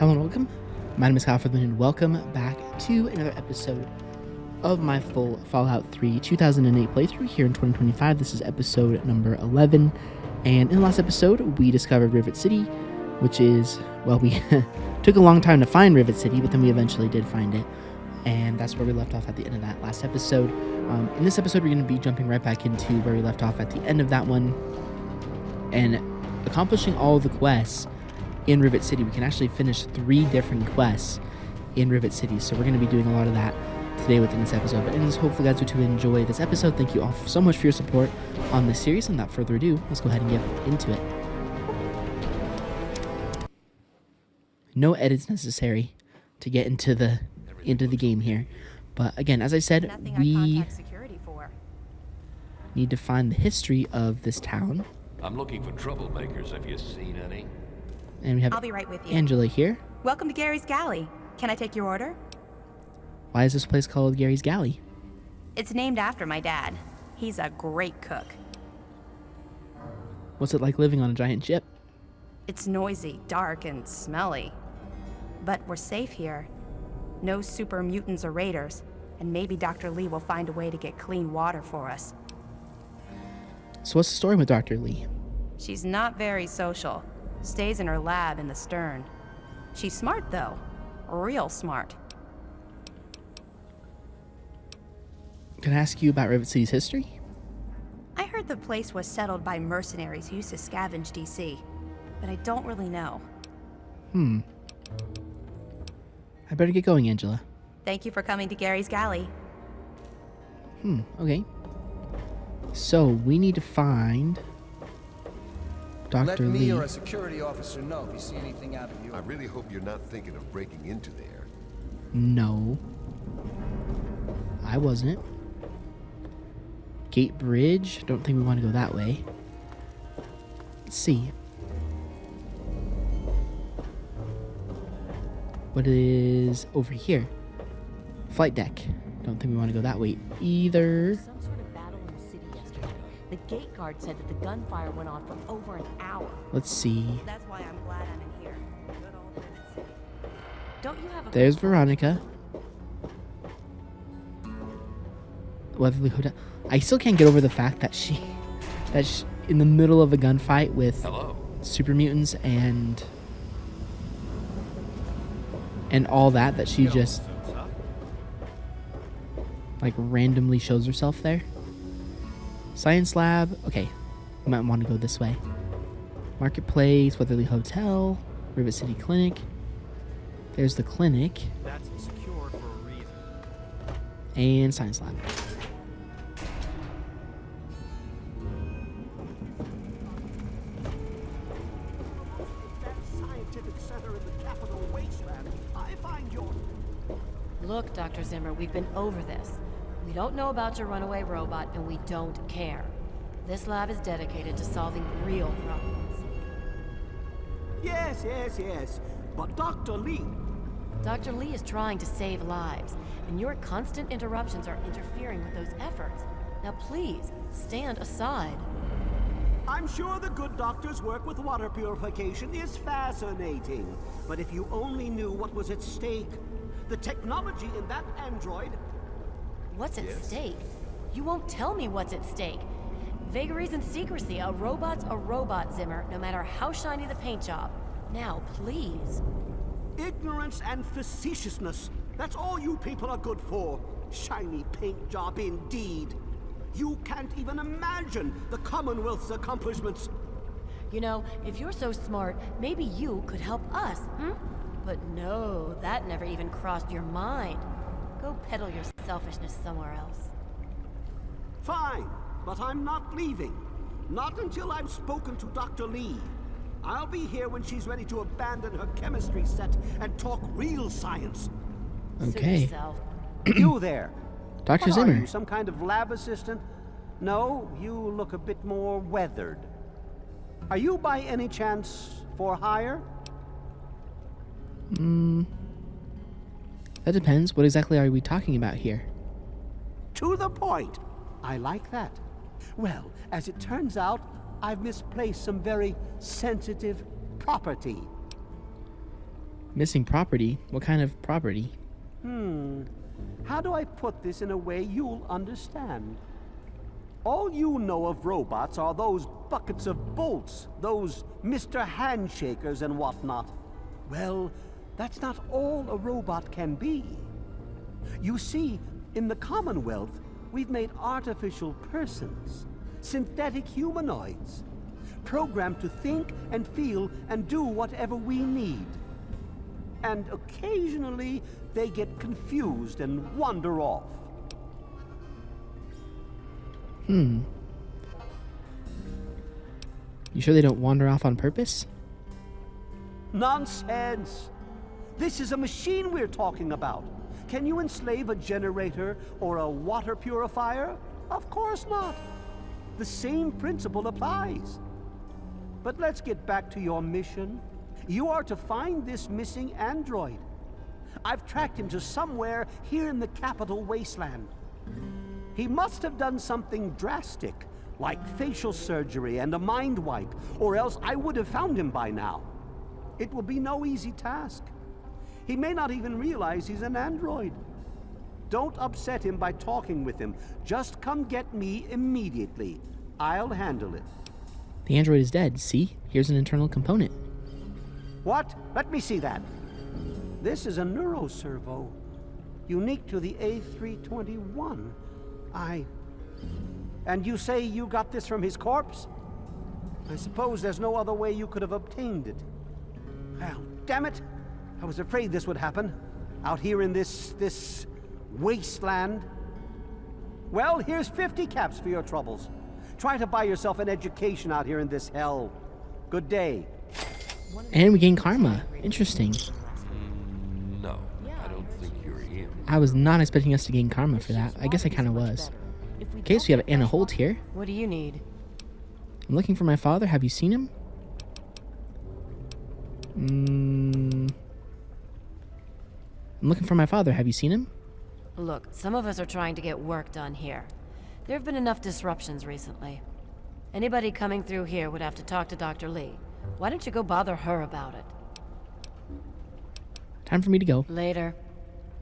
Hello and welcome. My name is Kyle Furtherman and welcome back to another episode of my full Fallout 3 2008 playthrough here in 2025. This is episode number 11, and in the last episode we discovered Rivet City, which is, well, we took a long time to find Rivet City, but then we eventually did find it, and that's where we left off at the end of that last episode. In this episode we're going to be jumping right back into where we left off at the end of that one, and accomplishing all of the quests in Rivet City. We can actually finish 3 different quests in Rivet City, so we're going to be doing a lot of that today within this episode. But anyways, hopefully guys will enjoy this episode. Thank you all so much for your support on this series, and without further ado, let's go ahead and get into it. No edits necessary to get into the game here, but again, as I said, we need to find the history of this town. I'm looking for troublemakers. Have you seen any? And we have I'll be right with you. Angela here. Welcome to Gary's Galley. Can I take your order? Why is this place called Gary's Galley? It's named after my dad. He's a great cook. What's it like living on a giant ship? It's noisy, dark, and smelly. But we're safe here. No super mutants or raiders, and maybe Dr. Lee will find a way to get clean water for us. So what's the story with Dr. Lee? She's not very social. Stays in her lab in the stern. She's smart, though. Real smart. Can I ask you about Rivet City's history? I heard the place was settled by mercenaries who used to scavenge DC, but I don't really know. I better get going, Angela. Thank you for coming to Gary's Galley. Okay. So, we need to find Dr. Let Lee. me or a security officer know if you see anything out of you. I really hope you're not thinking of breaking into there. No. I wasn't. Gate Bridge? Don't think we want to go that way. Let's see. What is over here? Flight deck. Don't think we want to go that way either. Some sort of battle in the city yesterday. The gate guard said that the gunfire went on for over an hour. Let's see. That's why I'm glad I'm in here. Good old Rivet City. Don't you have a There's Veronica. Weatherly Hotel. I still can't get over the fact that she's in the middle of a gunfight with Hello. super mutants and all that she just like randomly shows herself there. Science lab. Okay, we might want to go this way. Marketplace, Weatherly Hotel, Rivet City Clinic. There's the clinic. That's secure for a reason. And science lab. That scientific center in the capital wasteland. I find your... Look, Dr. Zimmer, we've been over this. We don't know about your runaway robot, and we don't care. This lab is dedicated to solving real problems. Yes. But Dr. Lee... Dr. Lee is trying to save lives, and your constant interruptions are interfering with those efforts. Now please, stand aside. I'm sure the good doctor's work with water purification is fascinating. But if you only knew what was at stake, the technology in that android... What's at stake? You won't tell me what's at stake. Vagaries and secrecy. A robot's a robot, Zimmer, no matter how shiny the paint job. Now, please. Ignorance and facetiousness. That's all you people are good for. Shiny paint job indeed. You can't even imagine the Commonwealth's accomplishments. You know, if you're so smart, maybe you could help us, But no, that never even crossed your mind. Go peddle your selfishness somewhere else. Fine, but I'm not leaving. Not until I've spoken to Dr. Lee. I'll be here when she's ready to abandon her chemistry set and talk real science. Suit Okay. yourself. You there. Dr. What Zimmer. Are you, some kind of lab assistant? No, you look a bit more weathered. Are you by any chance for hire? That depends. What exactly are we talking about here? To the point. I like that. Well, as it turns out, I've misplaced some very sensitive property. Missing property? What kind of property? How do I put this in a way you'll understand? All you know of robots are those buckets of bolts, those Mr. Handshakers and whatnot. Well, that's not all a robot can be. You see, in the Commonwealth, we've made artificial persons, synthetic humanoids, programmed to think and feel and do whatever we need. And occasionally, they get confused and wander off. You sure they don't wander off on purpose? Nonsense! This is a machine we're talking about. Can you enslave a generator or a water purifier? Of course not. The same principle applies. But let's get back to your mission. You are to find this missing android. I've tracked him to somewhere here in the capital wasteland. He must have done something drastic, like facial surgery and a mind wipe, or else I would have found him by now. It will be no easy task. He may not even realize he's an android. Don't upset him by talking with him. Just come get me immediately. I'll handle it. The android is dead. See? Here's an internal component. What? Let me see that. This is a neuroservo, unique to the A321. And you say you got this from his corpse? I suppose there's no other way you could have obtained it. Well, damn it! I was afraid this would happen. Out here in this wasteland. Well, here's 50 caps for your troubles. Try to buy yourself an education out here in this hell. Good day. And we gain karma. Interesting. No, I don't think you're him. I was not expecting us to gain karma for that. I guess I kind of was. Okay, so we have Anna Holt here. What do you need? I'm looking for my father. Have you seen him? I'm looking for my father. Have you seen him? Look, some of us are trying to get work done here. There have been enough disruptions recently. Anybody coming through here would have to talk to Dr. Lee. Why don't you go bother her about it? Time for me to go. Later.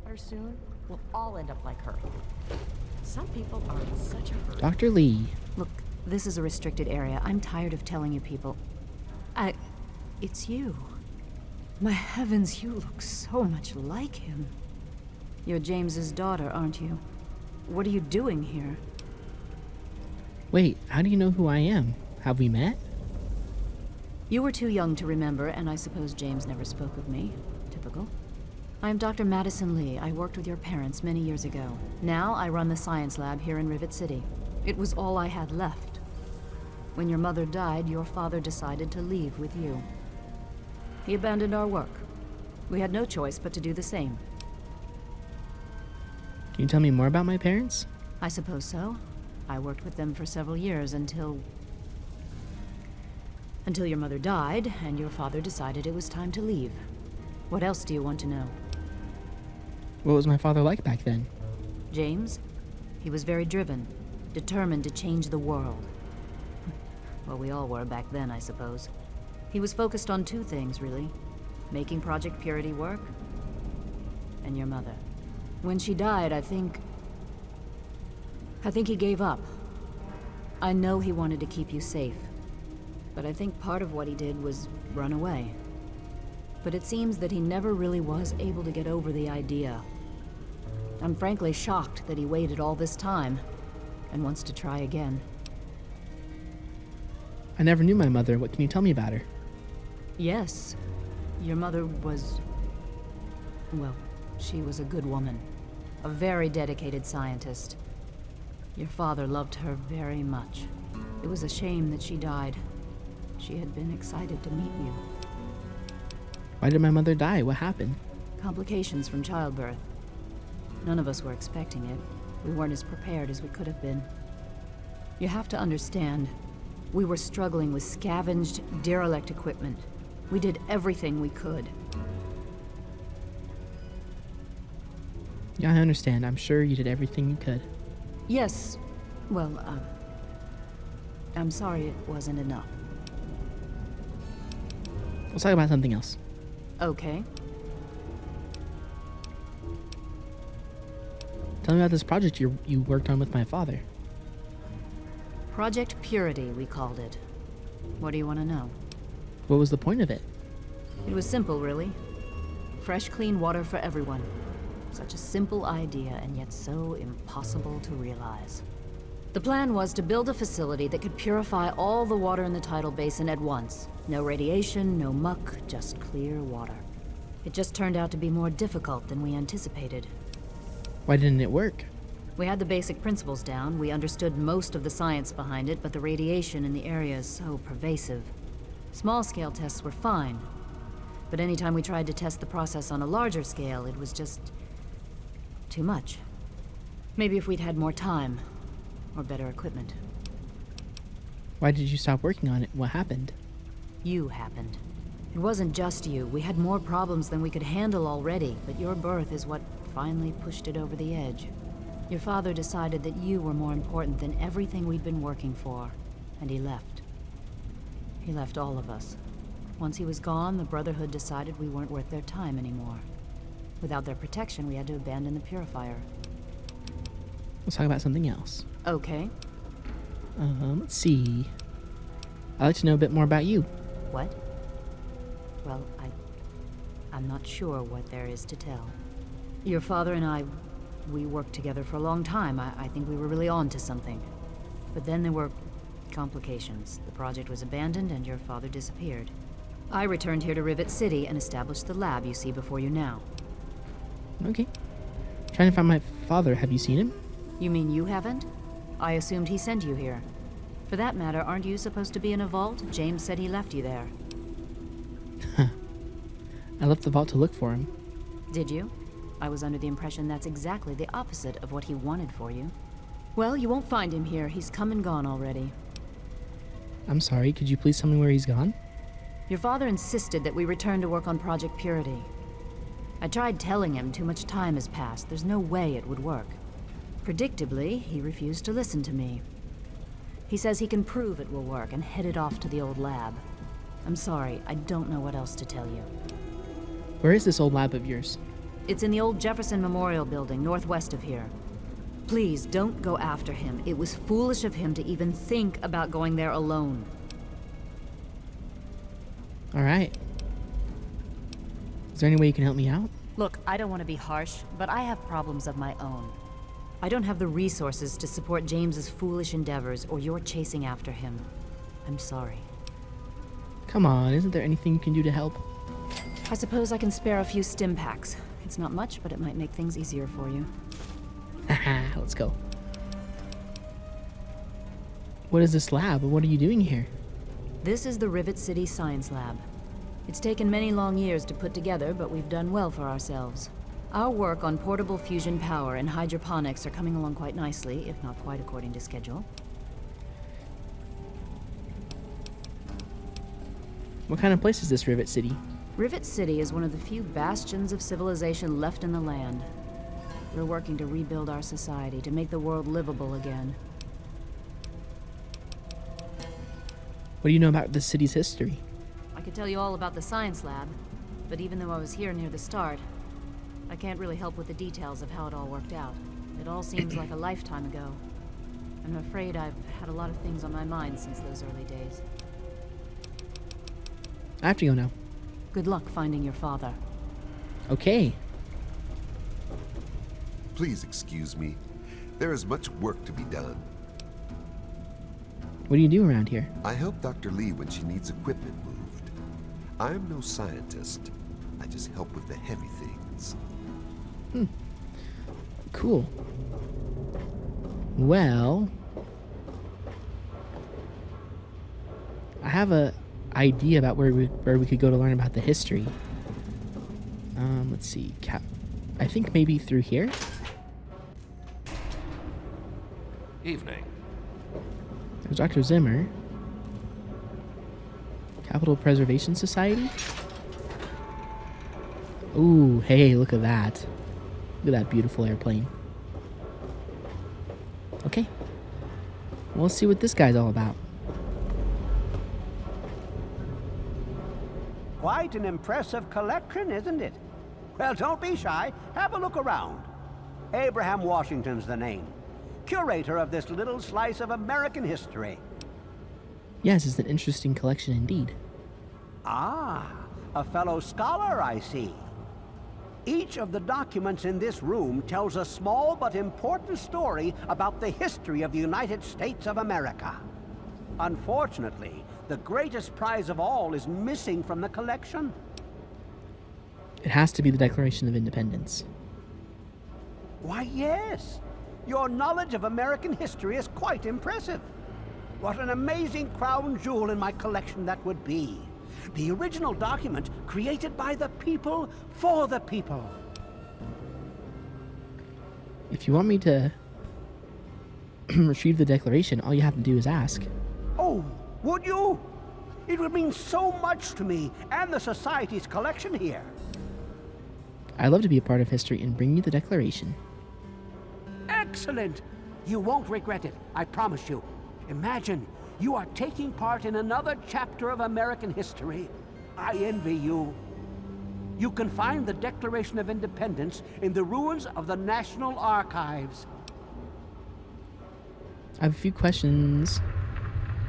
Or soon, we'll all end up like her. Some people are in such a hurry. Dr. Lee. Look, this is a restricted area. I'm tired of telling you people. It's you. My heavens, you look so much like him. You're James's daughter, aren't you? What are you doing here? Wait, how do you know who I am? Have we met? You were too young to remember, and I suppose James never spoke of me. Typical. I'm Dr. Madison Lee. I worked with your parents many years ago. Now I run the science lab here in Rivet City. It was all I had left. When your mother died, your father decided to leave with you. He abandoned our work. We had no choice but to do the same. Can you tell me more about my parents? I suppose so. I worked with them for several years until your mother died and your father decided it was time to leave. What else do you want to know? What was my father like back then? James? He was very driven, determined to change the world. Well, we all were back then, I suppose. He was focused on two things, really. Making Project Purity work, and your mother. When she died, I think he gave up. I know he wanted to keep you safe, but I think part of what he did was run away. But it seems that he never really was able to get over the idea. I'm frankly shocked that he waited all this time and wants to try again. I never knew my mother. What can you tell me about her? Yes, your mother was... well, she was a good woman. A very dedicated scientist. Your father loved her very much. It was a shame that she died. She had been excited to meet you. Why did my mother die? What happened? Complications from childbirth. None of us were expecting it. We weren't as prepared as we could have been. You have to understand, we were struggling with scavenged, derelict equipment. We did everything we could. Yeah, I understand. I'm sure you did everything you could. Yes. Well, I'm sorry it wasn't enough. Let's talk about something else. Okay. Tell me about this project you worked on with my father. Project Purity, we called it. What do you want to know? What was the point of it? It was simple, really. Fresh, clean water for everyone. Such a simple idea, and yet so impossible to realize. The plan was to build a facility that could purify all the water in the tidal basin at once. No radiation, no muck, just clear water. It just turned out to be more difficult than we anticipated. Why didn't it work? We had the basic principles down, we understood most of the science behind it, but the radiation in the area is so pervasive. Small-scale tests were fine, but anytime we tried to test the process on a larger scale, it was just too much. Maybe if we'd had more time, or better equipment. Why did you stop working on it? What happened? You happened. It wasn't just you. We had more problems than we could handle already, but your birth is what finally pushed it over the edge. Your father decided that you were more important than everything we'd been working for, and he left. He left all of us. Once he was gone, the Brotherhood decided we weren't worth their time anymore. Without their protection, we had to abandon the purifier. Let's talk about something else. Okay. Let's see. I'd like to know a bit more about you. What? Well, I'm not sure what there is to tell. Your father and I, we worked together for a long time. I think we were really on to something. But then there were complications. The project was abandoned and your father disappeared. I returned here to Rivet City and established the lab you see before you now. Okay. Trying to find my father. Have you seen him? You mean you haven't? I assumed he sent you here. For that matter, aren't you supposed to be in a vault? James said he left you there. I left the vault to look for him. Did you? I was under the impression that's exactly the opposite of what he wanted for you. Well, you won't find him here. He's come and gone already. I'm sorry, could you please tell me where he's gone? Your father insisted that we return to work on Project Purity. I tried telling him too much time has passed. There's no way it would work. Predictably, he refused to listen to me. He says he can prove it will work and headed off to the old lab. I'm sorry, I don't know what else to tell you. Where is this old lab of yours? It's in the old Jefferson Memorial Building, northwest of here. Please, don't go after him. It was foolish of him to even think about going there alone. All right. Is there any way you can help me out? Look, I don't want to be harsh, but I have problems of my own. I don't have the resources to support James's foolish endeavors, or you're chasing after him. I'm sorry. Come on, isn't there anything you can do to help? I suppose I can spare a few stim packs. It's not much, but it might make things easier for you. Haha, let's go. What is this lab? What are you doing here? This is the Rivet City Science Lab. It's taken many long years to put together, but we've done well for ourselves. Our work on portable fusion power and hydroponics are coming along quite nicely, if not quite according to schedule. What kind of place is this Rivet City? Rivet City is one of the few bastions of civilization left in the land. We're working to rebuild our society, to make the world livable again. What do you know about this city's history? I could tell you all about the science lab, but even though I was here near the start, I can't really help with the details of how it all worked out. It all seems like a lifetime ago. I'm afraid I've had a lot of things on my mind since those early days. I have to go now. Good luck finding your father. Okay. Please excuse me. There is much work to be done. What do you do around here? I help Dr. Lee when she needs equipment moved. I am no scientist. I just help with the heavy things. Cool. Well, I have a idea about where we could go to learn about the history. Let's see. I think maybe through here. Evening. There's Dr. Zimmer. Capital Preservation Society. Ooh, hey, look at that. Look at that beautiful airplane. Okay. We'll see what this guy's all about. Quite an impressive collection, isn't it? Well, don't be shy. Have a look around. Abraham Washington's the name. Curator of this little slice of American history. Yes, it's an interesting collection indeed. Ah, a fellow scholar, I see. Each of the documents in this room tells a small but important story about the history of the United States of America. Unfortunately, the greatest prize of all is missing from the collection. It has to be the Declaration of Independence. Why, yes. Your knowledge of American history is quite impressive. What an amazing crown jewel in my collection that would be. The original document created by the people for the people. If you want me to retrieve the Declaration, all you have to do is ask. Oh, would you? It would mean so much to me and the Society's collection here. I'd love to be a part of history and bring you the Declaration. Excellent! You won't regret it, I promise you. Imagine, you are taking part in another chapter of American history. I envy you. You can find the Declaration of Independence in the ruins of the National Archives. I have a few questions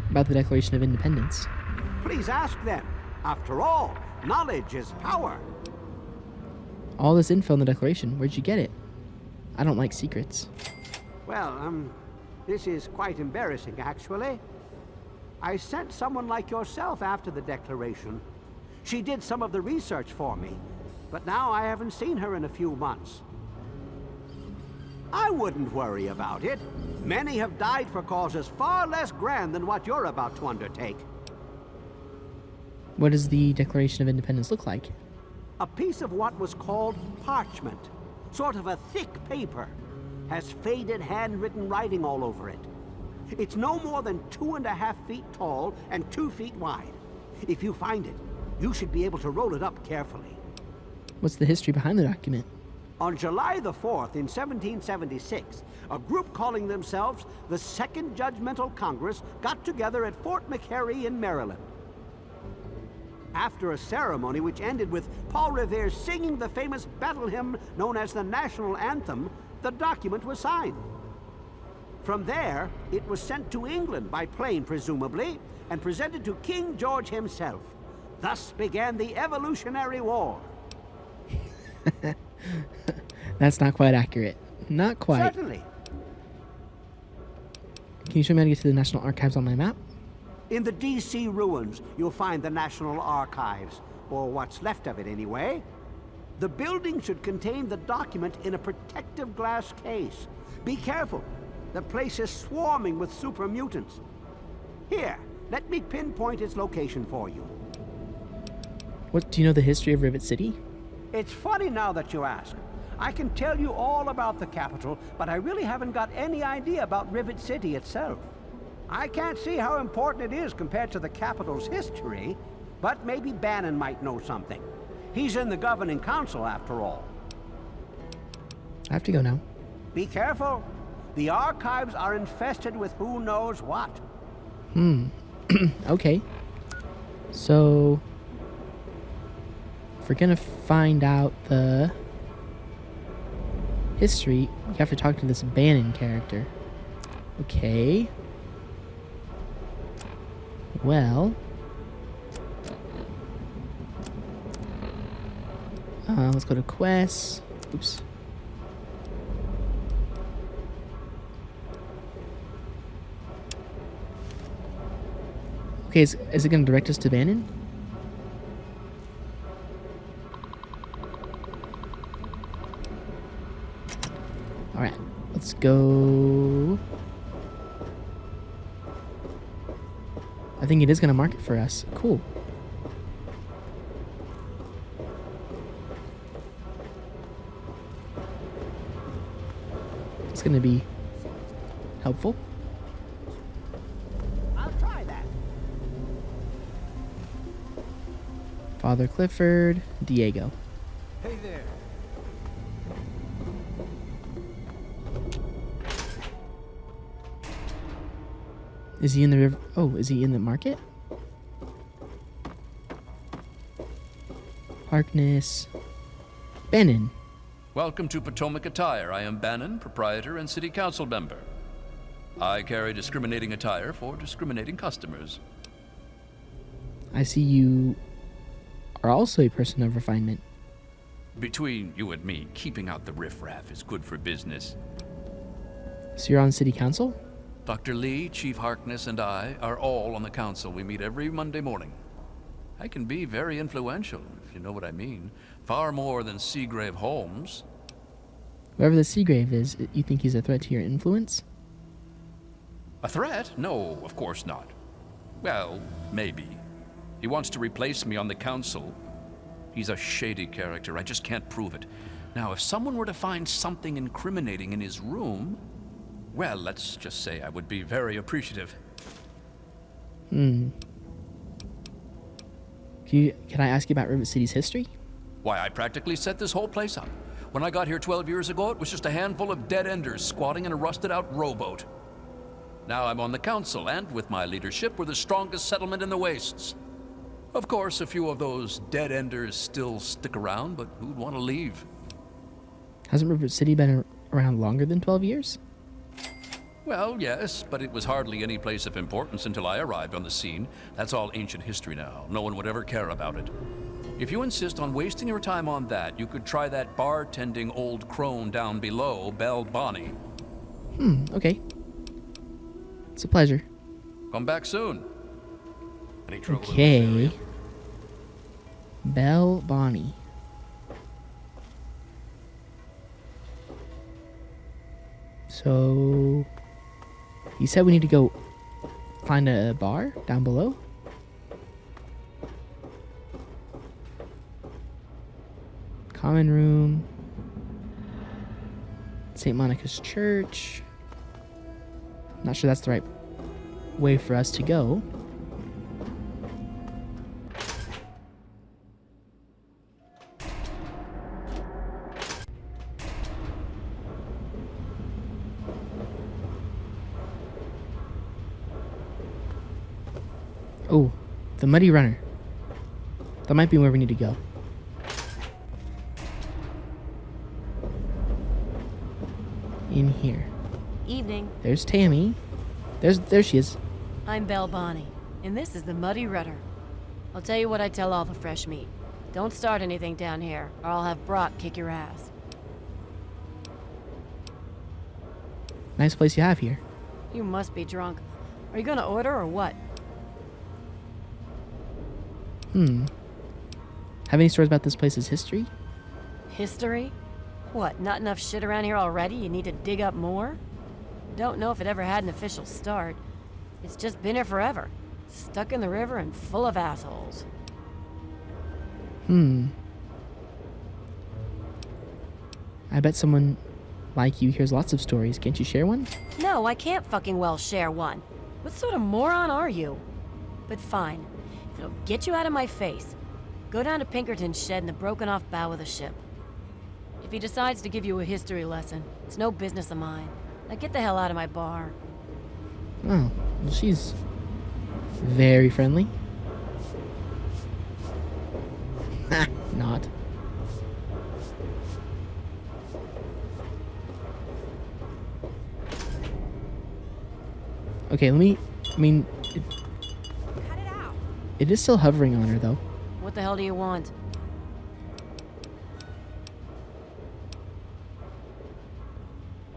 about the Declaration of Independence. Please ask them. After all, knowledge is power. All this info in the Declaration, where'd you get it? I don't like secrets. Well, this is quite embarrassing, actually. I sent someone like yourself after the Declaration. She did some of the research for me, but now I haven't seen her in a few months. I wouldn't worry about it. Many have died for causes far less grand than what you're about to undertake. What does the Declaration of Independence look like? A piece of what was called parchment, sort of a thick paper, has faded handwritten writing all over it. It's no more than 2.5 feet tall and 2 feet wide. If you find it, you should be able to roll it up carefully. What's the history behind the document? On July the 4th in 1776, a group calling themselves the Second Judgmental Congress got together at Fort McHenry in Maryland. After a ceremony which ended with Paul Revere singing the famous battle hymn known as the National Anthem, the document was signed. From there, it was sent to England by plane, presumably, and presented to King George himself. Thus began the Evolutionary War. That's not quite accurate. Not quite. Certainly. Can you show me how to get to the National Archives on my map? In the D.C. ruins, you'll find the National Archives, or what's left of it anyway. The building should contain the document in a protective glass case. Be careful. The place is swarming with super mutants. Here, let me pinpoint its location for you. What, do you know the history of Rivet City? It's funny now that you ask. I can tell you all about the capital, but I really haven't got any idea about Rivet City itself. I can't see how important it is compared to the capital's history, but maybe Bannon might know something. He's in the governing council, after all. I have to go now. Be careful. The archives are infested with who knows what. Okay. So, if we're gonna find out the history, you have to talk to this Bannon character. Okay. Well, let's go to quests. Oops. Okay, is it going to direct us to Bannon? Alright, let's go. I think it is going to mark it for us. Cool. It's going to be helpful. I'll try that. Father Clifford, Diego. Hey there. Is he in the river? Oh, is he in the market? Harkness. Bannon. Welcome to Potomac Attire. I am Bannon, proprietor and city council member. I carry discriminating attire for discriminating customers. I see you are also a person of refinement. Between you and me, keeping out the riffraff is good for business. So you're on city council? Dr. Lee, Chief Harkness, and I are all on the council. We meet every Monday morning. I can be very influential, if you know what I mean. Far more than Seagrave Holmes. Whoever the Seagrave is, you think he's a threat to your influence? A threat? No, of course not. Well, maybe. He wants to replace me on the council. He's a shady character. I just can't prove it. Now, if someone were to find something incriminating in his room, well, let's just say I would be very appreciative. Can I ask you about Rivet City's history? Why, I practically set this whole place up. When I got here 12 years ago, it was just a handful of dead-enders squatting in a rusted-out rowboat. Now I'm on the council, and with my leadership, we're the strongest settlement in the wastes. Of course, a few of those dead-enders still stick around, but who'd want to leave? Hasn't Rivet City been around longer than 12 years? Well, yes, but it was hardly any place of importance until I arrived on the scene. That's all ancient history now. No one would ever care about it. If you insist on wasting your time on that, you could try that bartending old crone down below, Belle Bonnie. Okay. It's a pleasure. Come back soon. Any trouble in this Okay. area? Belle Bonnie. So, you said we need to go find a bar down below? Common room. St. Monica's Church. Not sure that's the right way for us to go. Oh, the Muddy Runner. That might be where we need to go. In here. Evening. There's Tammy. There she is. I'm Belle Bonnie, and this is the Muddy Rudder. I'll tell you what I tell all the fresh meat. Don't start anything down here, or I'll have Brock kick your ass. Nice place you have here. You must be drunk. Are you gonna order or what? Have any stories about this place's history? History? What, not enough shit around here already? You need to dig up more? Don't know if it ever had an official start. It's just been here forever. Stuck in the river and full of assholes. I bet someone like you hears lots of stories. Can't you share one? No, I can't fucking well share one. What sort of moron are you? But fine. If it'll get you out of my face, go down to Pinkerton's shed in the broken-off bow of the ship. If he decides to give you a history lesson, it's no business of mine. Now get the hell out of my bar. Oh, well, she's very friendly. Not. Okay, Cut it out. it is still hovering on her, though. What the hell do you want?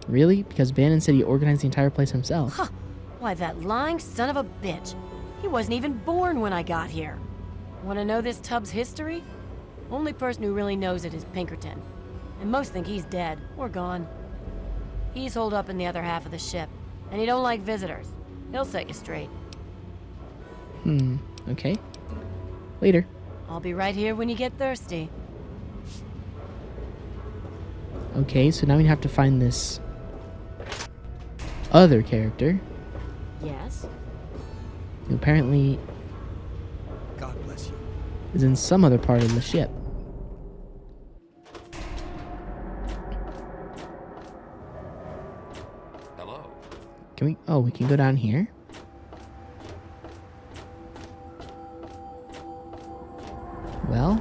Really? Because Bannon said he organized the entire place himself. Huh. Why, that lying son of a bitch. He wasn't even born when I got here. Want to know this tub's history? Only person who really knows it is Pinkerton. And most think he's dead or gone. He's holed up in the other half of the ship, and he don't like visitors. He'll set you straight. Okay. Later. I'll be right here when you get thirsty. Okay, so now we have to find this other character Yes? who apparently God bless you. is in some other part of the ship. Hello. Can we? Oh, we can go down here. Well,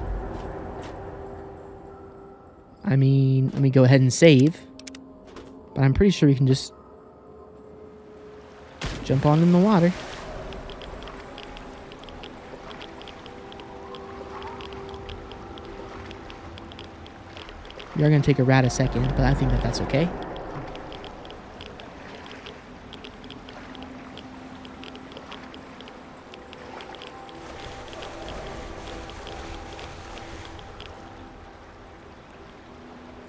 I mean, let me go ahead and save. But I'm pretty sure we can just jump on in the water. We are going to take a rat a second, but I think that that's okay.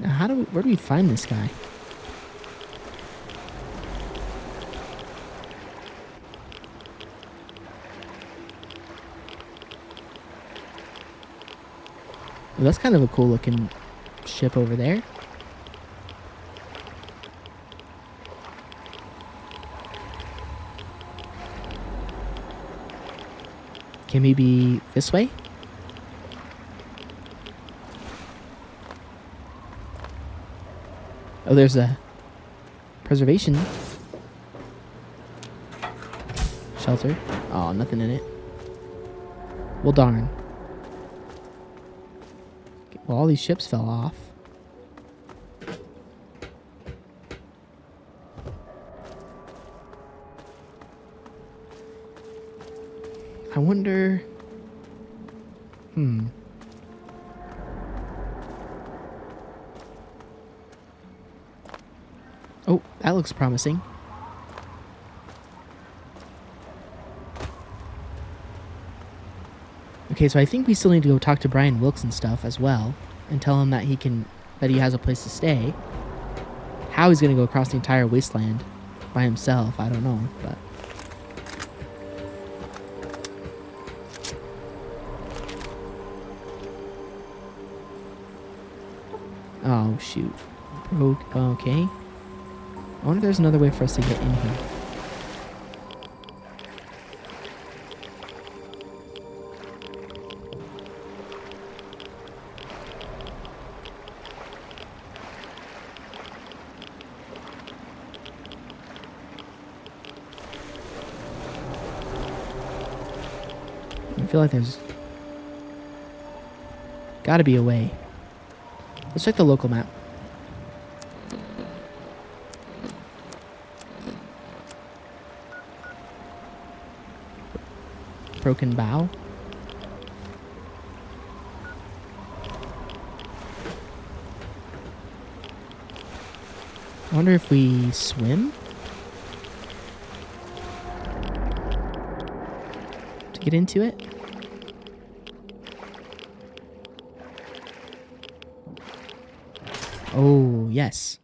Now, where do we find this guy? Well, that's kind of a cool looking ship over there. Okay, maybe this way? Oh, there's a preservation shelter. Oh, nothing in it. Well, darn. Well, all these ships fell off. I wonder... Oh, that looks promising. Okay, so I think we still need to go talk to Brian Wilkes and stuff as well, and tell him that he has a place to stay. How he's gonna go across the entire wasteland by himself, I don't know, but... Oh, shoot. Broke. Okay. I wonder if there's another way for us to get in here. I feel like there's gotta be a way. Let's check the local map. Broken bow. I wonder if we swim to get into it. Oh, yes.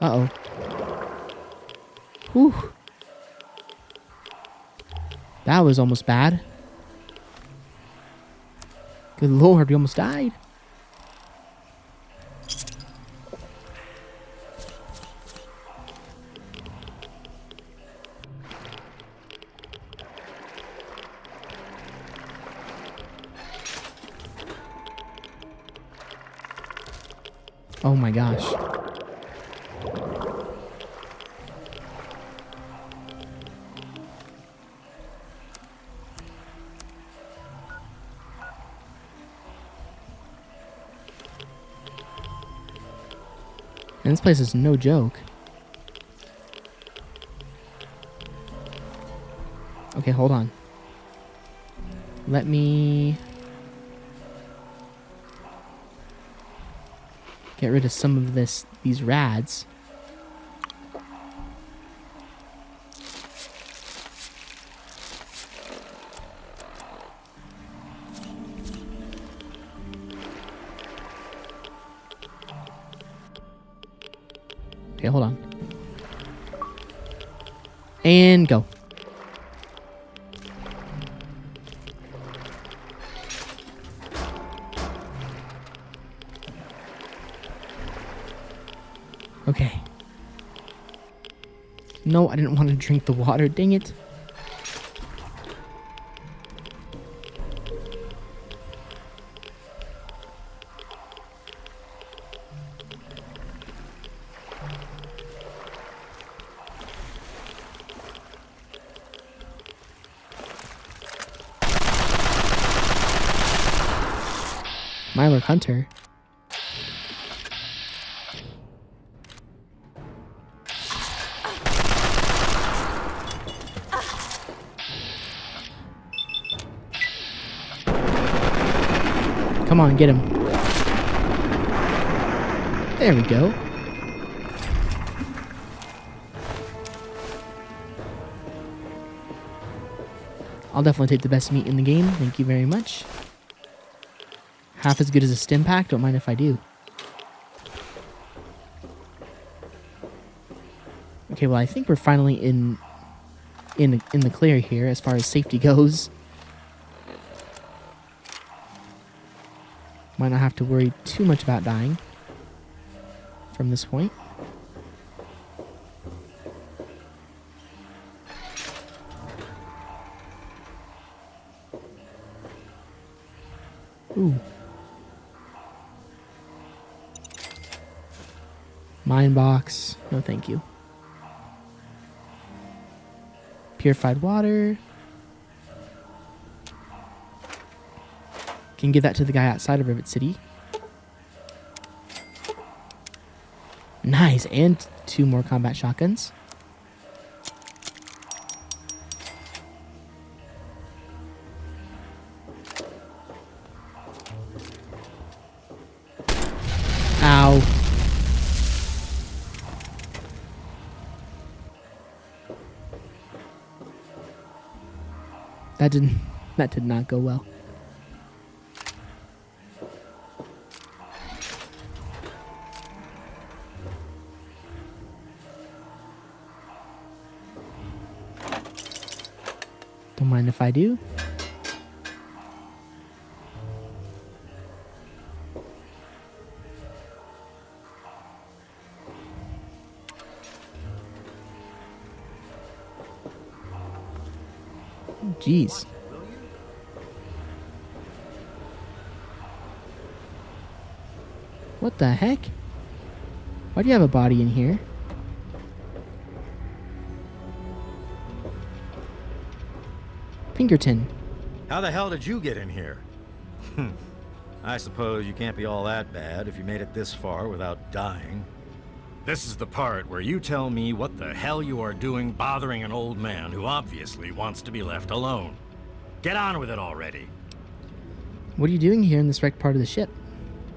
Uh-oh. Whew. That was almost bad. Good lord, we almost died. Oh my gosh. And this place is no joke. Okay, hold on. Let me get rid of some of these rads. Okay, hold on. And go. Okay. No, I didn't want to drink the water, dang it. Myler Hunter. Come on, get him. There we go. I'll definitely take the best meat in the game. Thank you very much. Half as good as a stim pack. Don't mind if I do. Okay, well, I think we're finally in the clear here as far as safety goes. Might not have to worry too much about dying from this point. Ooh. Mine box. No, thank you. Purified water. Can give that to the guy outside of Rivet City. Nice, and 2 more combat shotguns. Ow. That did not go well. Don't mind if I do. Jeez. What the heck? Why do you have a body in here? Pinkerton. How the hell did you get in here? I suppose you can't be all that bad if you made it this far without dying. This is the part where you tell me what the hell you are doing bothering an old man who obviously wants to be left alone. Get on with it already. What are you doing here in this wrecked part of the ship?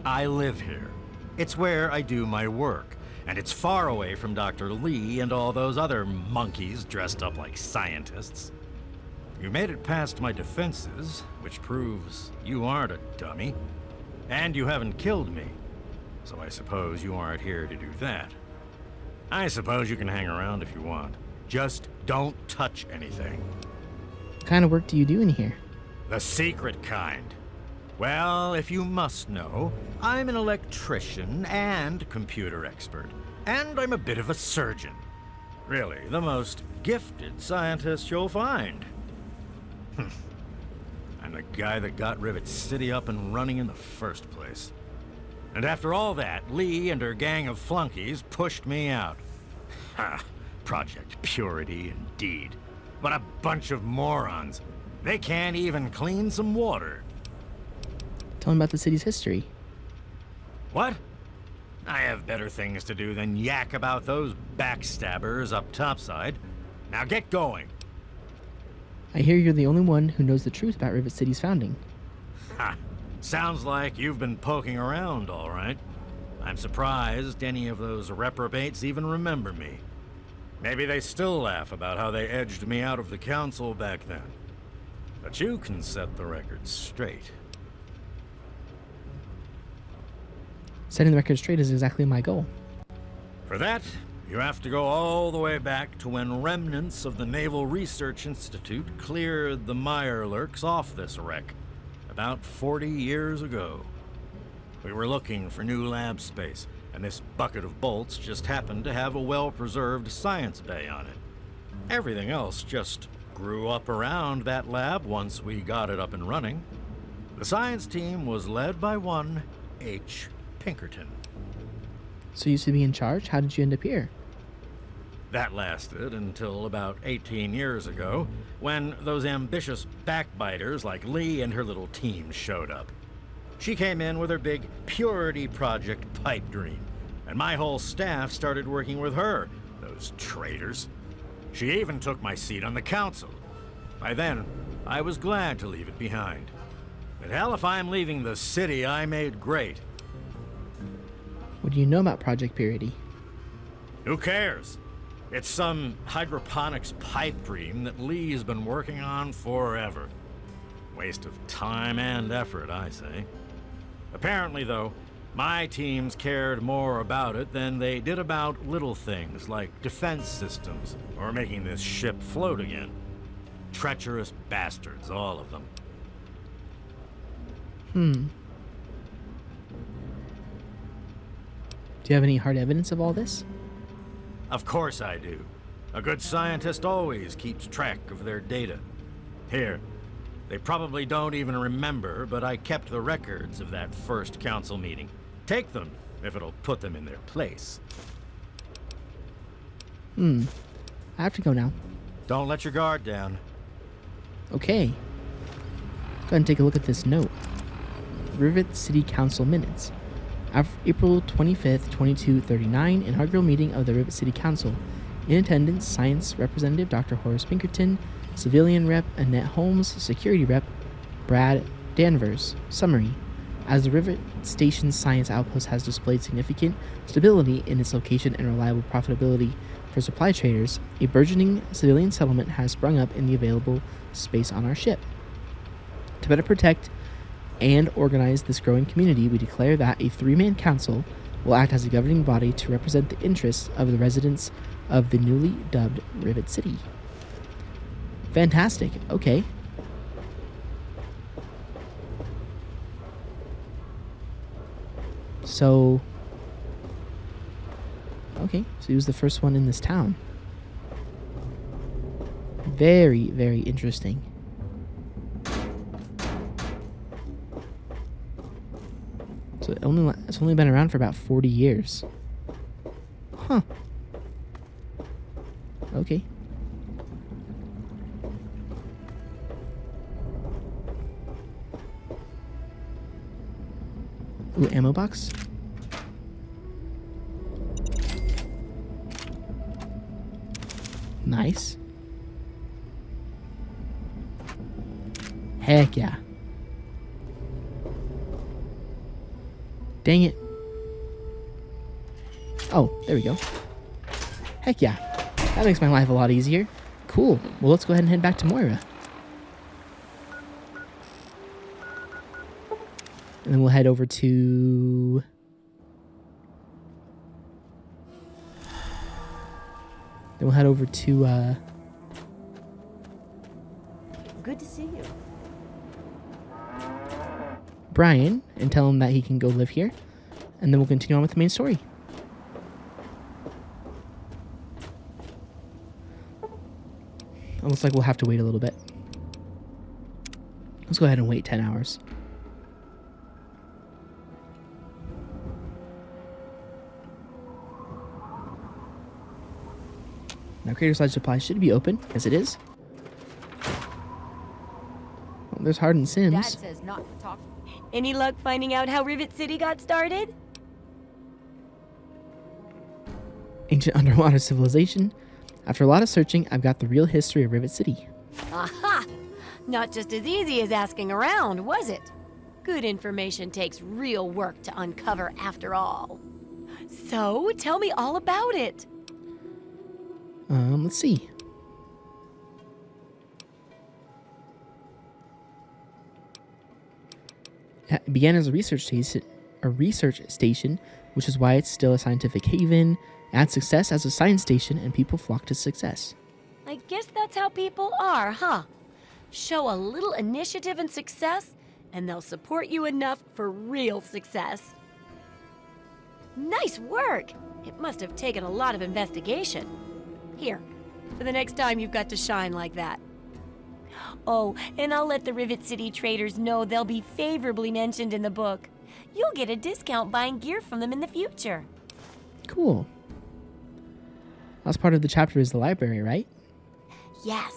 I live here. It's where I do my work, and it's far away from Dr. Lee and all those other monkeys dressed up like scientists. You made it past my defenses, which proves you aren't a dummy. And you haven't killed me. So I suppose you aren't here to do that. I suppose you can hang around if you want. Just don't touch anything. What kind of work do you do in here? The secret kind. Well, if you must know, I'm an electrician and computer expert. And I'm a bit of a surgeon. Really, the most gifted scientist you'll find. I'm the guy that got Rivet City up and running in the first place. And after all that, Lee and her gang of flunkies pushed me out. Ha! Project Purity indeed. What a bunch of morons. They can't even clean some water. Tell me about the city's history. What? I have better things to do than yak about those backstabbers up topside. Now get going. I hear you're the only one who knows the truth about Rivet City's founding. Ha! Sounds like you've been poking around, all right. I'm surprised any of those reprobates even remember me. Maybe they still laugh about how they edged me out of the council back then. But you can set the record straight. Setting the record straight is exactly my goal. For that, you have to go all the way back to when remnants of the Naval Research Institute cleared the Mirelurks off this wreck, about 40 years ago. We were looking for new lab space, and this bucket of bolts just happened to have a well-preserved science bay on it. Everything else just grew up around that lab once we got it up and running. The science team was led by one H. Pinkerton. So you used to be in charge? How did you end up here? That lasted until about 18 years ago, when those ambitious backbiters like Lee and her little team showed up. She came in with her big purity project pipe dream, and my whole staff started working with her, those traitors. She even took my seat on the council. By then, I was glad to leave it behind. But hell, if I'm leaving the city I made great. What do you know about Project Purity? Who cares? It's some hydroponics pipe dream that Lee's been working on forever. Waste of time and effort, I say. Apparently, though, my teams cared more about it than they did about little things like defense systems or making this ship float again. Treacherous bastards, all of them. Do you have any hard evidence of all this? Of course I do. A good scientist always keeps track of their data. Here, they probably don't even remember, but I kept the records of that first council meeting. Take them, if it'll put them in their place. I have to go now. Don't let your guard down. Okay. Go ahead and take a look at this note. Rivet City Council Minutes. April 25th, 2239, inaugural meeting of the Rivet City Council. In attendance, Science Representative Dr. Horace Pinkerton, Civilian Rep. Annette Holmes, Security Rep. Brad Danvers. Summary. As the Rivet Station Science Outpost has displayed significant stability in its location and reliable profitability for supply traders, a burgeoning civilian settlement has sprung up in the available space on our ship. To better protect and organize this growing community, we declare that a 3-man council will act as a governing body to represent the interests of the residents of the newly dubbed Rivet City. Fantastic. Okay. So he was the first one in this town. Very, very interesting. So it's only been around for about 40 years. Huh. Okay. Ooh, ammo box. Nice. Heck yeah. Dang it. Oh, there we go. Heck yeah. That makes my life a lot easier. Cool. Well, let's go ahead and head back to Moira. And then we'll head over to... Good to see you. Brian, and tell him that he can go live here. And then we'll continue on with the main story. It looks like we'll have to wait a little bit. Let's go ahead and wait 10 hours. Now, Creator's Lodge Supply should be open. Yes, it is. Well, there's Hardened Sims. Dad says not to talk. Any luck finding out how Rivet City got started? Ancient underwater civilization. After a lot of searching, I've got the real history of Rivet City. Aha! Not just as easy as asking around, was it? Good information takes real work to uncover after all. So, tell me all about it. Let's see. It began as a research station, which is why it's still a scientific haven. It had success as a science station, and people flock to success. I guess that's how people are, huh? Show a little initiative and success, and they'll support you enough for real success. Nice work! It must have taken a lot of investigation. Here, for the next time you've got to shine like that. Oh, and I'll let the Rivet City traders know they'll be favorably mentioned in the book. You'll get a discount buying gear from them in the future. Cool. Last part of the chapter is the library, right? Yes.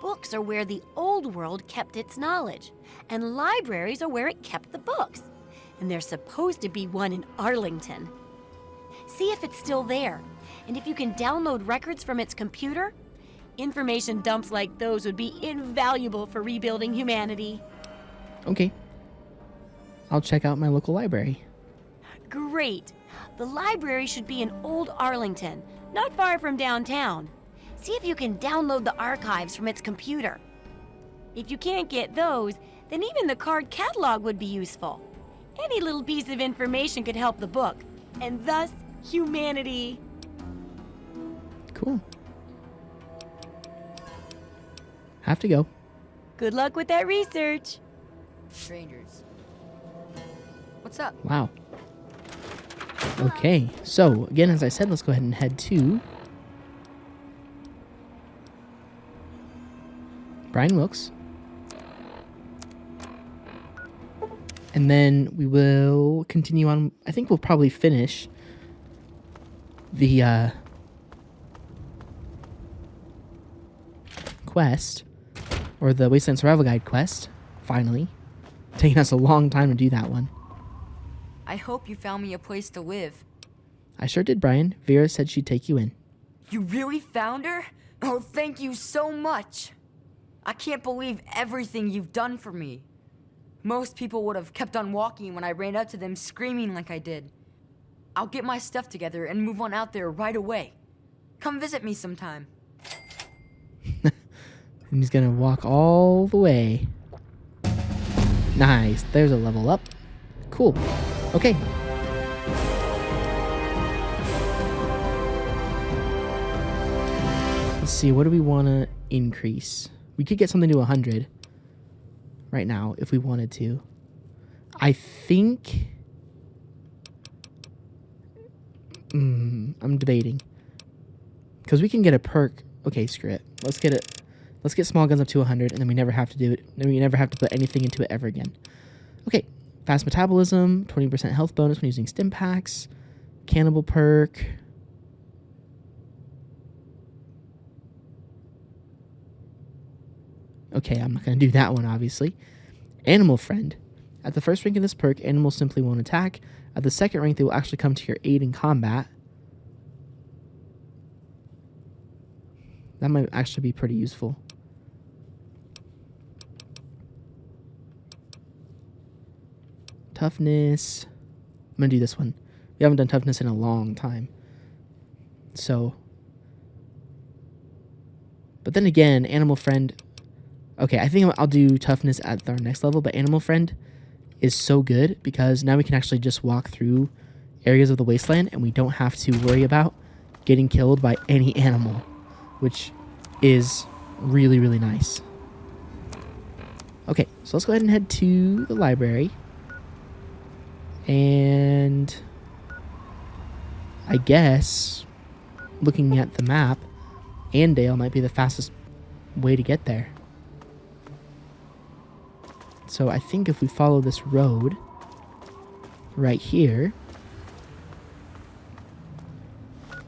books are where the old world kept its knowledge, and libraries are where it kept the books. And there's supposed to be one in Arlington. See if it's still there, and if you can download records from its computer. Information dumps like those would be invaluable for rebuilding humanity. Okay. I'll check out my local library. Great. The library should be in Old Arlington, not far from downtown. See if you can download the archives from its computer. If you can't get those, then even the card catalog would be useful. Any little piece of information could help the book, and thus humanity. Cool. Have to go. Good luck with that research. Strangers. What's up? Wow. Okay, so again, as I said, let's go ahead and head to Brian Wilkes. And then we will continue on. I think we'll probably finish the quest, or the Wasteland Survival Guide quest, finally. Taking us a long time to do that one. I hope you found me a place to live. I sure did, Brian. Vera said she'd take you in. You really found her? Oh, thank you so much. I can't believe everything you've done for me. Most people would have kept on walking when I ran up to them screaming like I did. I'll get my stuff together and move on out there right away. Come visit me sometime. And he's gonna walk all the way. Nice. There's a level up. Cool. Okay. Let's see. What do we want to increase? We could get something to 100 right now if we wanted to. I think... I'm debating. Because we can get a perk. Okay, screw it. Let's get it. Let's get small guns up to 100, and then we never have to do it. Then we never have to put anything into it ever again. Okay. Fast metabolism, 20% health bonus when using stim packs, cannibal perk. Okay, I'm not going to do that one, obviously. Animal friend. At the first rank of this perk, animals simply won't attack. At the second rank, they will actually come to your aid in combat. That might actually be pretty useful. Toughness. I'm going to do this one. We haven't done toughness in a long time. So. But then again, animal friend. Okay, I think I'll do toughness at our next level. But animal friend is so good because now we can actually just walk through areas of the wasteland and we don't have to worry about getting killed by any animal, which is really, really nice. Okay, so let's go ahead and head to the library. And I guess, looking at the map, Andale might be the fastest way to get there. So I think if we follow this road right here,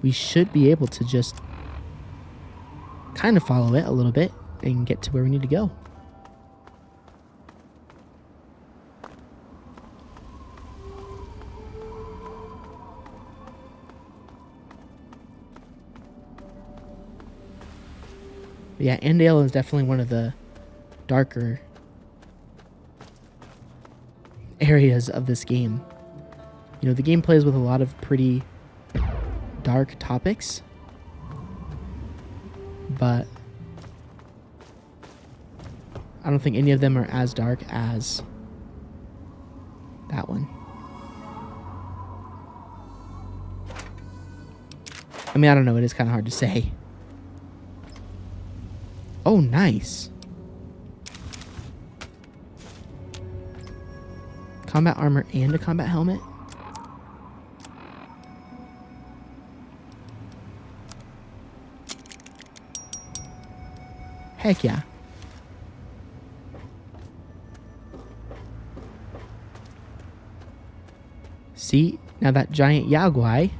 we should be able to just kind of follow it a little bit and get to where we need to go. But yeah, Andale is definitely one of the darker areas of this game. You know, the game plays with a lot of pretty dark topics, but I don't think any of them are as dark as that one. I mean, I don't know. It is kind of hard to say. Oh, nice. Combat armor and a combat helmet. Heck yeah. See, now that giant Yaguai.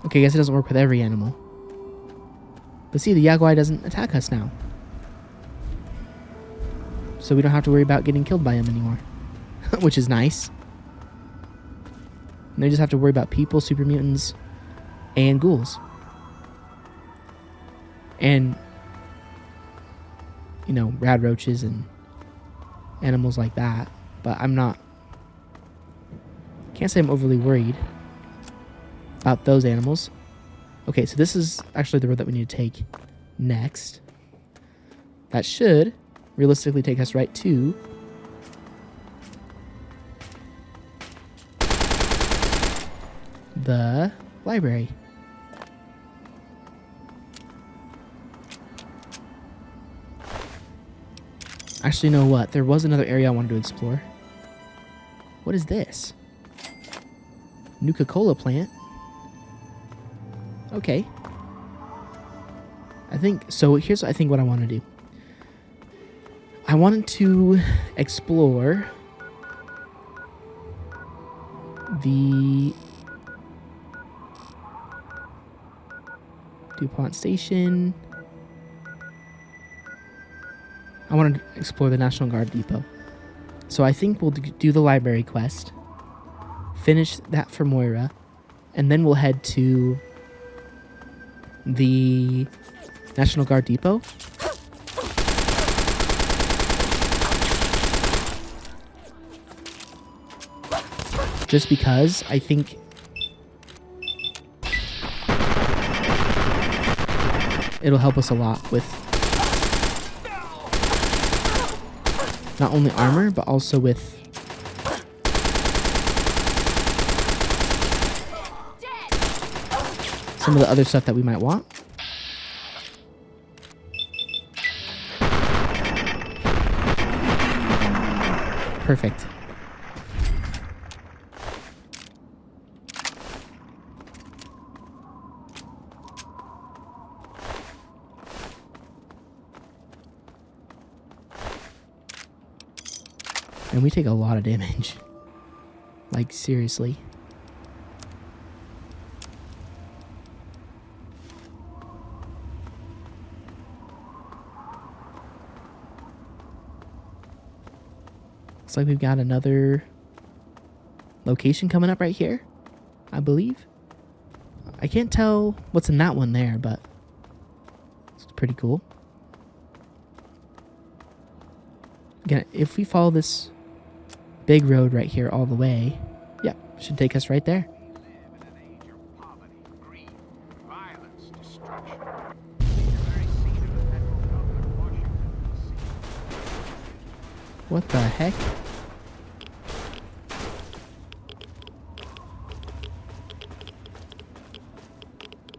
Okay, I guess it doesn't work with every animal. But see, the Yaguai doesn't attack us now. So we don't have to worry about getting killed by him anymore. Which is nice. And they just have to worry about people, super mutants, and ghouls. And, you know, rad roaches and animals like that. But I'm not... Can't say I'm overly worried about those animals. Okay, so this is actually the road that we need to take next. That should realistically take us right to the library. Actually, you know what? There was another area I wanted to explore. What is this? Nuka-Cola plant. Okay. I think, so here's I think what I want to do. I wanted to explore the DuPont Station. I want to explore the National Guard Depot. So I think we'll do the library quest, finish that for Moira, and then we'll head to the National Guard Depot. Just because I think it'll help us a lot with not only armor, but also with some of the other stuff that we might want. Perfect. And we take a lot of damage. Like, seriously. Looks like we've got another location coming up right here, I believe. I can't tell what's in that one there, but it's pretty cool. Again, if we follow this big road right here all the way, yep, should take us right there. What the heck?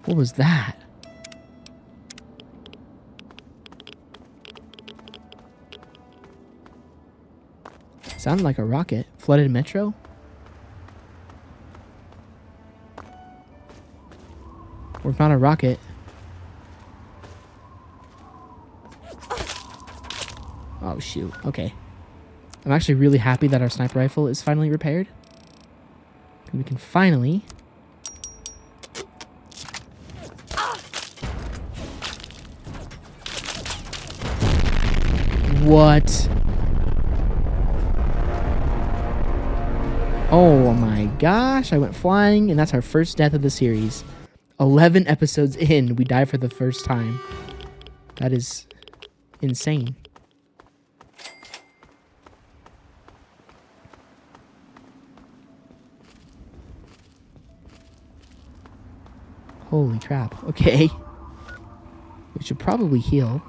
What was that? Sounded like a rocket. Flooded metro? Or if not a rocket. Oh, shoot. Okay. I'm actually really happy that our sniper rifle is finally repaired. And we can finally... What? Oh my gosh, I went flying, and that's our first death of the series. 11 episodes in, we die for the first time. That is insane. Holy crap. Okay. We should probably heal.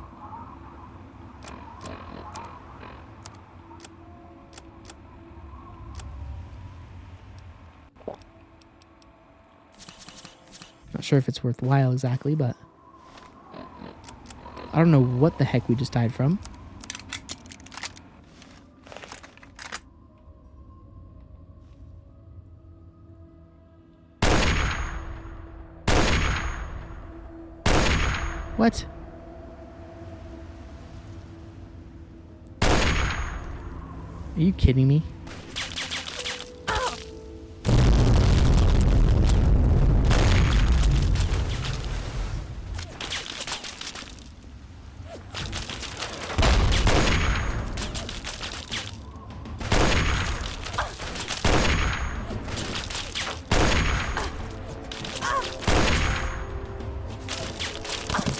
Not sure if it's worthwhile exactly, but I don't know what the heck we just died from. What? Are you kidding me?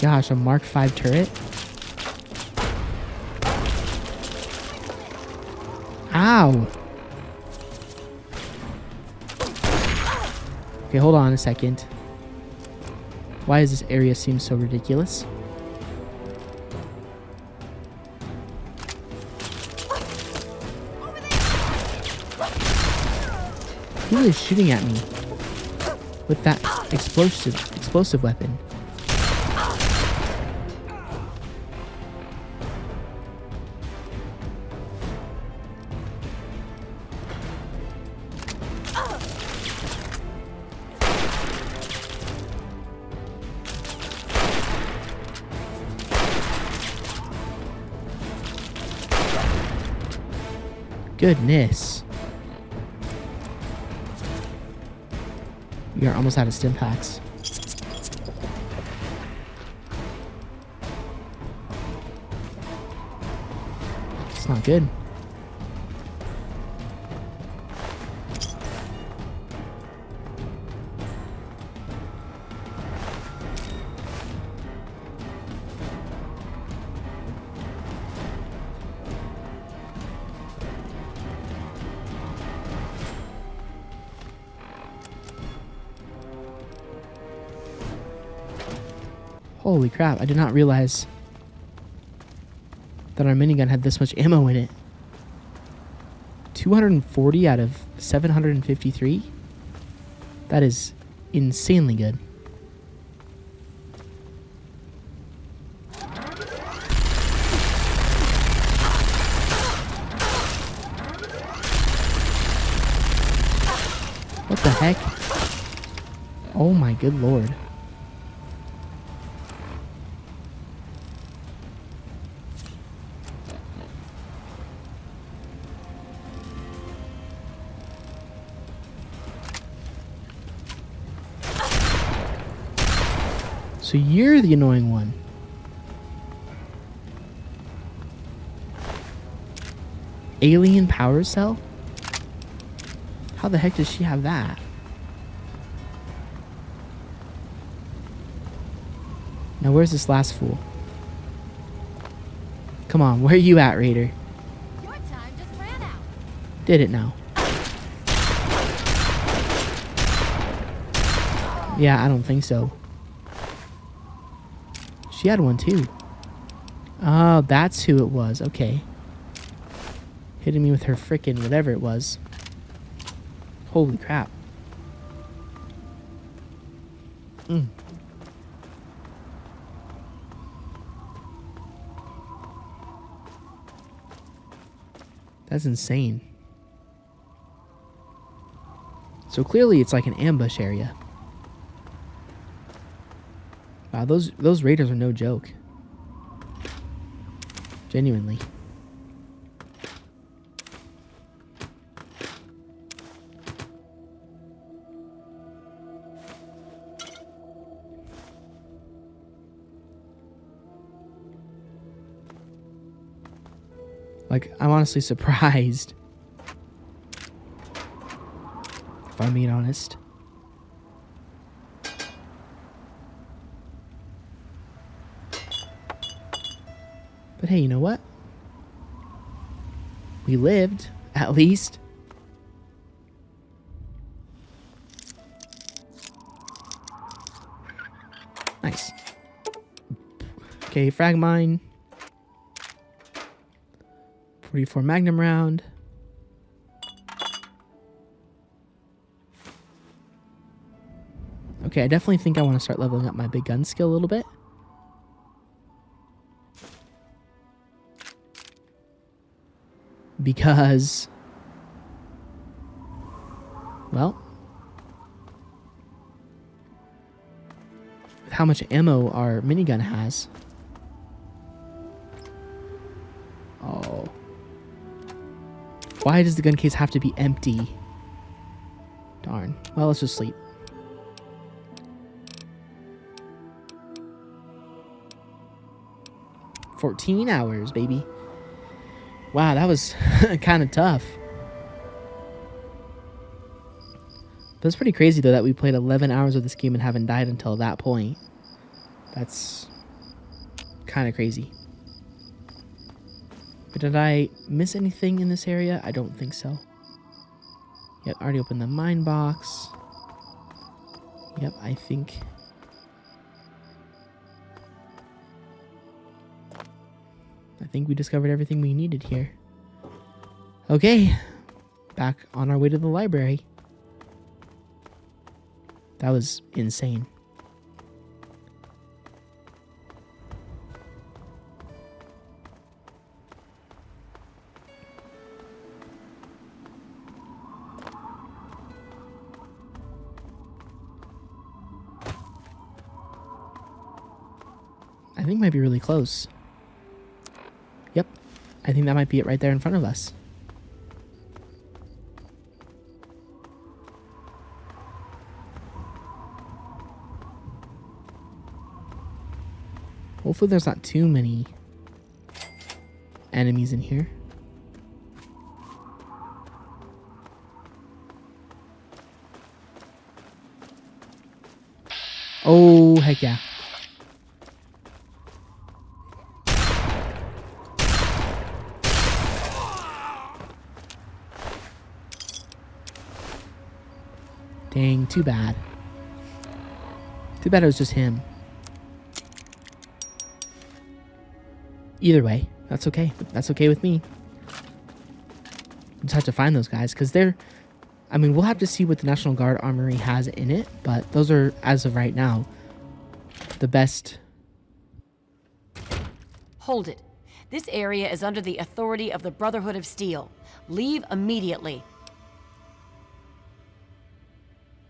gosh, a Mark V turret? Ow! Okay, hold on a second. Why does this area seem so ridiculous? Who is shooting at me with that explosive weapon? Goodness. We are almost out of stim packs. It's not good. Holy crap, I did not realize that our minigun had this much ammo in it. 240 out of 753? That is insanely good. What the heck? Oh my good lord. So you're the annoying one. Alien power cell? How the heck does she have that? Now where's this last fool? Come on, where are you at, Raider? Your time just ran out. Did it now? Yeah, I don't think so. She had one too. Oh, that's who it was. Okay. Hitting me with her frickin' whatever it was. Holy crap. That's insane. So clearly it's like an ambush area. Wow, those raiders are no joke. Genuinely. Like, I'm honestly surprised. If I'm being honest. But hey, you know what? We lived, at least. Nice. Okay, frag mine. 44 Magnum round. Okay, I definitely think I want to start leveling up my big gun skill a little bit. Because, well, with how much ammo our minigun has. Oh. Why does the gun case have to be empty? Darn. Well, let's just sleep. $14 hours, baby. Wow, that was kind of tough. That's pretty crazy, though, that we played 11 hours of this game and haven't died until that point. That's kind of crazy. But did I miss anything in this area? I don't think so. Yep, already opened the mine box. Yep, I think we discovered everything we needed here. Okay, back on our way to the library. That was insane. I think it might be really close. Yep, I think that might be it right there in front of us. Hopefully there's not too many enemies in here. Oh, heck yeah. Dang, too bad. Too bad it was just him. Either way, that's okay. That's okay with me. Just have to find those guys, because they're... I mean, we'll have to see what the National Guard Armory has in it, but those are, as of right now, the best. Hold it. This area is under the authority of the Brotherhood of Steel. Leave immediately.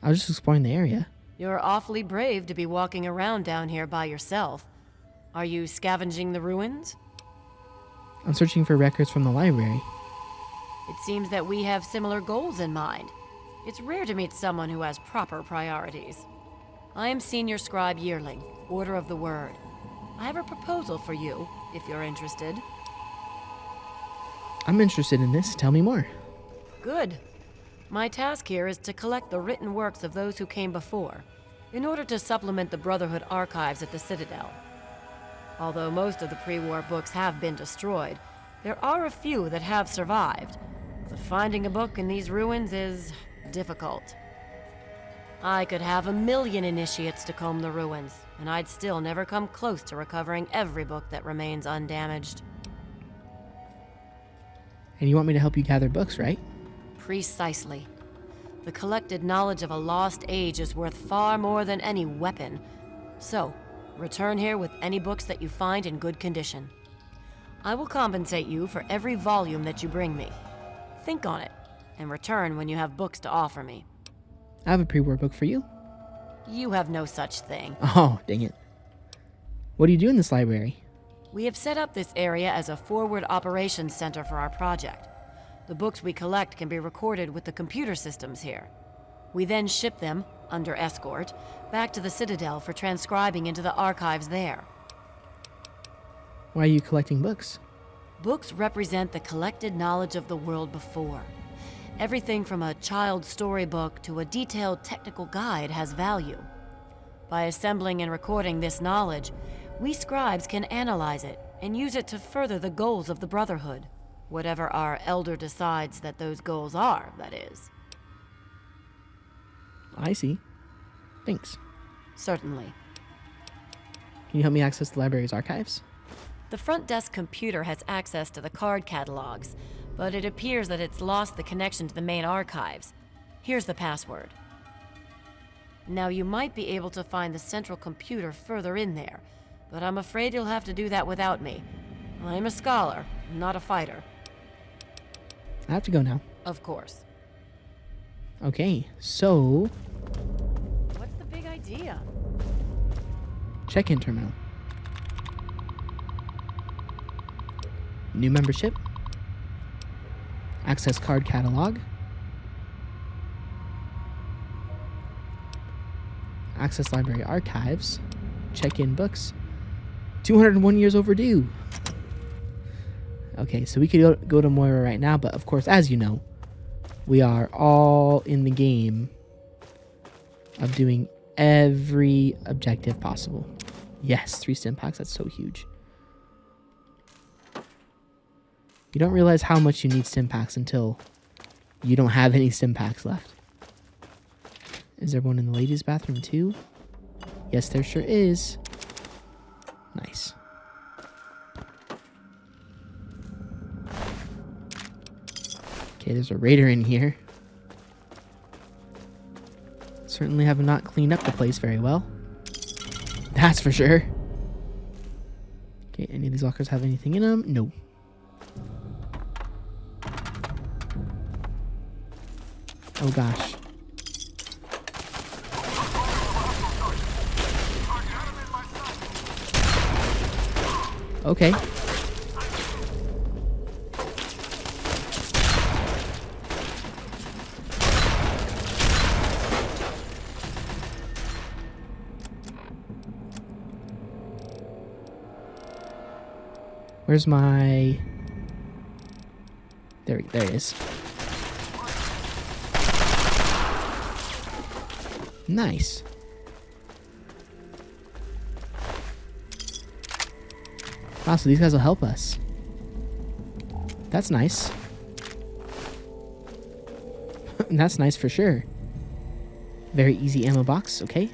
I was just exploring the area. You're awfully brave to be walking around down here by yourself. Are you scavenging the ruins? I'm searching for records from the library. It seems that we have similar goals in mind. It's rare to meet someone who has proper priorities. I am Senior Scribe Yearling, Order of the Word. I have a proposal for you, if you're interested. I'm interested in this. Tell me more. Good. My task here is to collect the written works of those who came before, in order to supplement the Brotherhood archives at the Citadel. Although most of the pre-war books have been destroyed, there are a few that have survived. But finding a book in these ruins is difficult. I could have 1,000,000 initiates to comb the ruins, and I'd still never come close to recovering every book that remains undamaged. And you want me to help you gather books, right? Precisely. The collected knowledge of a lost age is worth far more than any weapon. So, return here with any books that you find in good condition. I will compensate you for every volume that you bring me. Think on it, and return when you have books to offer me. I have a pre-war book for you. You have no such thing. Oh, dang it. What do you do in this library? We have set up this area as a forward operations center for our project. The books we collect can be recorded with the computer systems here. We then ship them, under escort, back to the Citadel for transcribing into the archives there. Why are you collecting books? Books represent the collected knowledge of the world before. Everything from a child's storybook to a detailed technical guide has value. By assembling and recording this knowledge, we scribes can analyze it and use it to further the goals of the Brotherhood. Whatever our elder decides that those goals are, that is. I see. Thanks. Certainly. Can you help me access the library's archives? The front desk computer has access to the card catalogs, but it appears that it's lost the connection to the main archives. Here's the password. Now, you might be able to find the central computer further in there, but I'm afraid you'll have to do that without me. I'm a scholar, not a fighter. I have to go now. Of course. Okay, so... What's the big idea? Check-in terminal. New membership. Access card catalog. Access library archives. Check-in books. 201 years overdue. Okay, so we could go to Moira right now, but of course, as you know, we are all in the game of doing every objective possible. Yes, 3 stim packs, that's so huge. You don't realize how much you need stim packs until you don't have any stim packs left. Is there one in the ladies' bathroom too? Yes, there sure is. Nice. Okay, there's a raider in here. Certainly have not cleaned up the place very well. That's for sure. Okay, any of these lockers have anything in them? No. Oh gosh. Okay. Where's my... There it is. Nice. Wow, so these guys will help us. That's nice. That's nice for sure. Very easy ammo box, okay.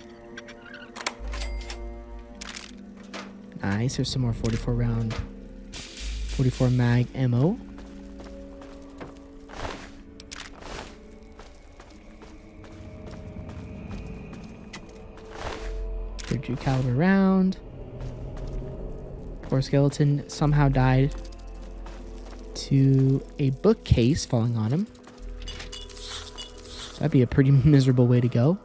Nice, there's some more 44 round, 44 mag ammo. .32 caliber round. Poor skeleton somehow died to a bookcase falling on him. That'd be a pretty miserable way to go.